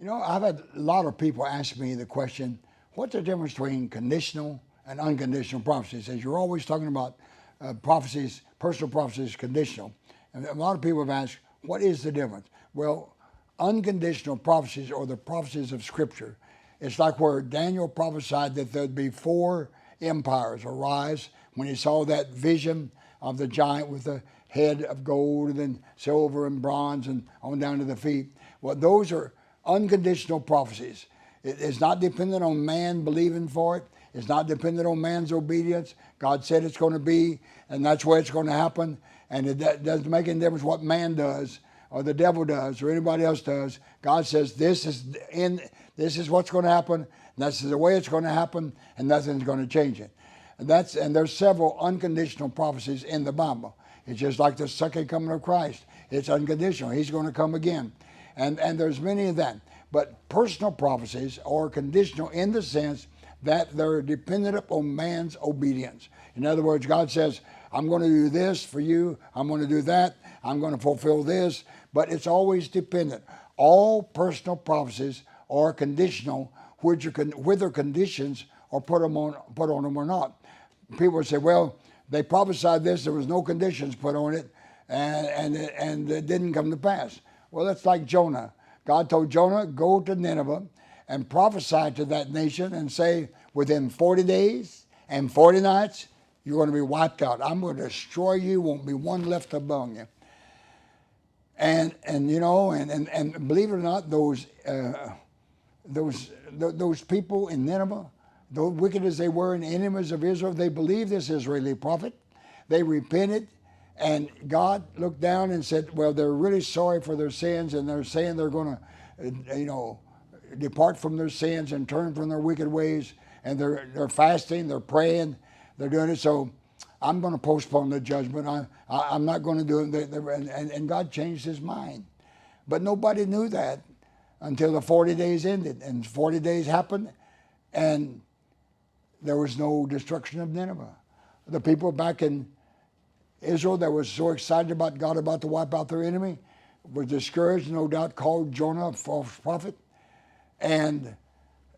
You know, I've had a lot of people ask me the question, what's the difference between conditional and unconditional prophecies? As you're always talking about prophecies, personal prophecies, conditional. And a lot of people have asked, what is the difference? Well, unconditional prophecies or the prophecies of Scripture, it's like where Daniel prophesied that there'd be four empires arise when he saw that vision of the giant with the head of gold and then silver and bronze and on down to the feet. Well, those are unconditional prophecies. It's not dependent on man believing for it. It's not dependent on man's obedience. God said it's going to be, and that's where it's going to happen. And it doesn't make any difference what man does or the devil does or anybody else does. God says this is what's going to happen. And this is the way it's going to happen, and nothing's going to change it. And there's several unconditional prophecies in the Bible. It's just like the second coming of Christ. It's unconditional. He's going to come again. And there's many of that. But personal prophecies are conditional in the sense that they're dependent upon man's obedience. In other words, God says, I'm going to do this for you. I'm going to do that. I'm going to fulfill this. But it's always dependent. All personal prophecies are conditional, whether conditions are put on them or not. People say, well, they prophesied this, there was no conditions put on it, and it didn't come to pass. Well, that's like Jonah. God told Jonah, go to Nineveh and prophesy to that nation and say, within 40 days and 40 nights, you're going to be wiped out. I'm going to destroy you, won't be one left among you. And you know, and believe it or not, those people in Nineveh, though wicked as they were and enemies of Israel, they believed this Israeli prophet. They repented, and God looked down and said, well, they're really sorry for their sins, and they're saying they're going to, depart from their sins and turn from their wicked ways, and they're fasting, they're praying, they're doing it. So I'm going to postpone the judgment. I'm not going to do it. And God changed his mind. But nobody knew that until the 40 days ended, and 40 days happened, and there was no destruction of Nineveh. The people back in Israel that was so excited about God about to wipe out their enemy was discouraged, no doubt called Jonah a false prophet. And,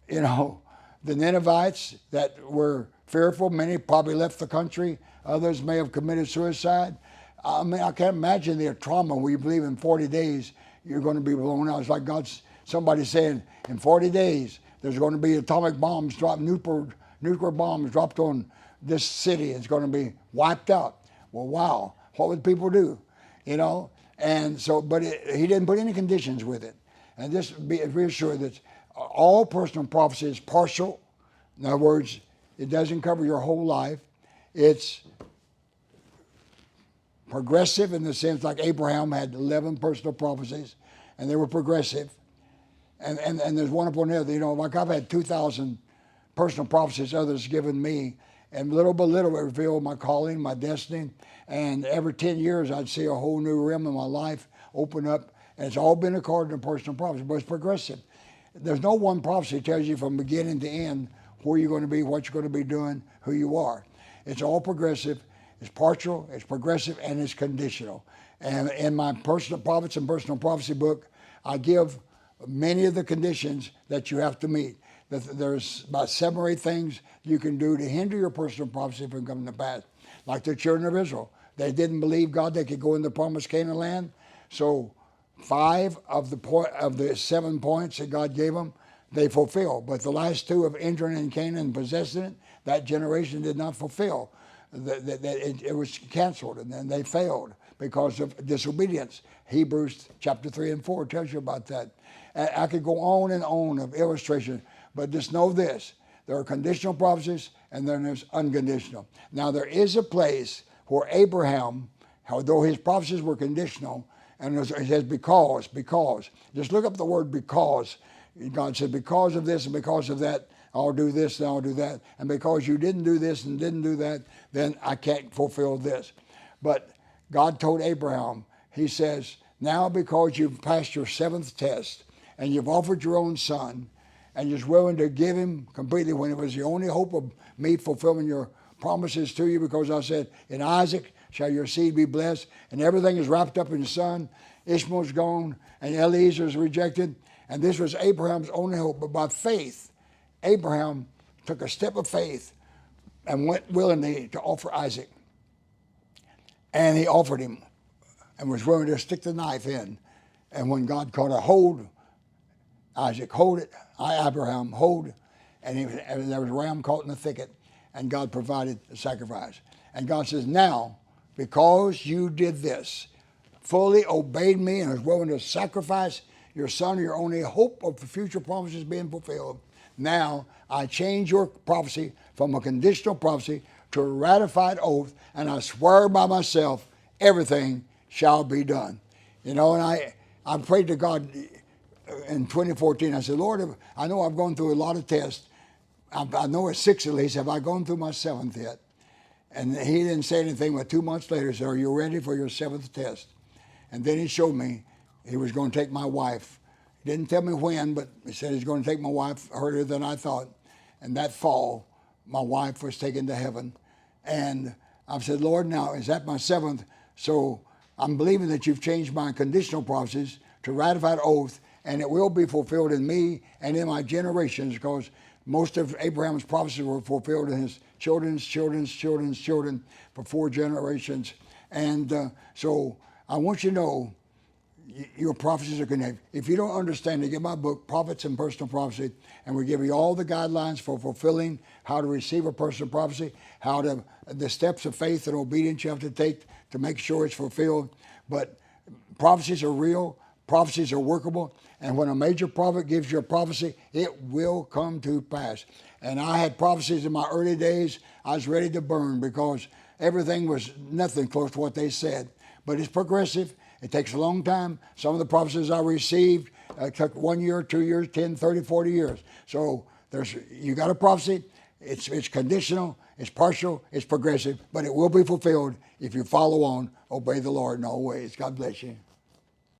the Ninevites that were fearful, many probably left the country. Others may have committed suicide. I mean, I can't imagine the trauma where you believe in 40 days you're going to be blown out. It's like somebody saying, in 40 days there's going to be atomic bombs dropped, nuclear bombs dropped on this city. It's going to be wiped out. Well, wow, what would people do? And so, but he didn't put any conditions with it. And just be reassured that all personal prophecy is partial. In other words, it doesn't cover your whole life. It's progressive in the sense like Abraham had 11 personal prophecies, and they were progressive. And there's one upon the other. Like I've had 2,000 personal prophecies others given me, and little by little it revealed my calling, my destiny. And every 10 years I'd see a whole new realm in my life open up, and it's all been according to personal prophecy, but it's progressive. There's no one prophecy that tells you from beginning to end where you're going to be, what you're going to be doing, who you are. It's all progressive, it's partial, it's progressive, and it's conditional. And in my personal prophets and personal prophecy book, I give many of the conditions that you have to meet. There's about 7 or 8 things you can do to hinder your personal prophecy from coming to pass. Like the children of Israel. They didn't believe God they could go in the promised Canaan land. So 5 of the 7 points that God gave them, they fulfilled. But the last 2 of entering in Canaan and possessing it, that generation did not fulfill. It was canceled, and then they failed because of disobedience. Hebrews chapter 3 and 4 tells you about that. And I could go on and on of illustration, but just know this. There are conditional prophecies, and then there's unconditional. Now, there is a place where Abraham, although his prophecies were conditional, and it says because. Just look up the word because. God said, because of this and because of that, I'll do this and I'll do that. And because you didn't do this and didn't do that, then I can't fulfill this. But God told Abraham, he says, now because you've passed your 7th test and you've offered your own son, and you're willing to give him completely when it was the only hope of me fulfilling your promises to you, because I said, in Isaac shall your seed be blessed, and everything is wrapped up in the son. Ishmael's gone, and Eliezer is rejected, And this was Abraham's only hope. But by faith, Abraham took a step of faith and went willingly to offer Isaac. And he offered him and was willing to stick the knife in. And when God called a hold, Isaac, hold it. Abraham, hold. And there was a ram caught in the thicket, and God provided the sacrifice. And God says, now, because you did this, fully obeyed me and was willing to sacrifice your son, your only hope of the future promises being fulfilled, now I change your prophecy from a conditional prophecy to a ratified oath, and I swear by myself, everything shall be done. You know, and I prayed to God in 2014. I said, Lord, I know I've gone through a lot of tests. I know it's 6 at least. Have I gone through my 7th yet? And he didn't say anything, but 2 months later he said, are you ready for your 7th test? And then he showed me he was going to take my wife. He didn't tell me when, but he said he's going to take my wife earlier than I thought. And that fall, my wife was taken to heaven. And I said, Lord, now is that my 7th? So I'm believing that you've changed my conditional prophecies to ratified oath, and it will be fulfilled in me and in my generations, because most of Abraham's prophecies were fulfilled in his children's children for 4 generations. And so I want you to know your prophecies are connected. If you don't understand it, get my book, Prophets and Personal Prophecy, and we give you all the guidelines for fulfilling how to receive a personal prophecy, the steps of faith and obedience you have to take to make sure it's fulfilled. But prophecies are real, prophecies are workable, and when a major prophet gives you a prophecy, it will come to pass. And I had prophecies in my early days. I was ready to burn because everything was nothing close to what they said. But it's progressive. It takes a long time. Some of the prophecies I received took 1 year, 2 years, 10, 30, 40 years. So you got a prophecy. It's conditional, it's partial, it's progressive, but it will be fulfilled if you follow on, obey the Lord in all ways. God bless you.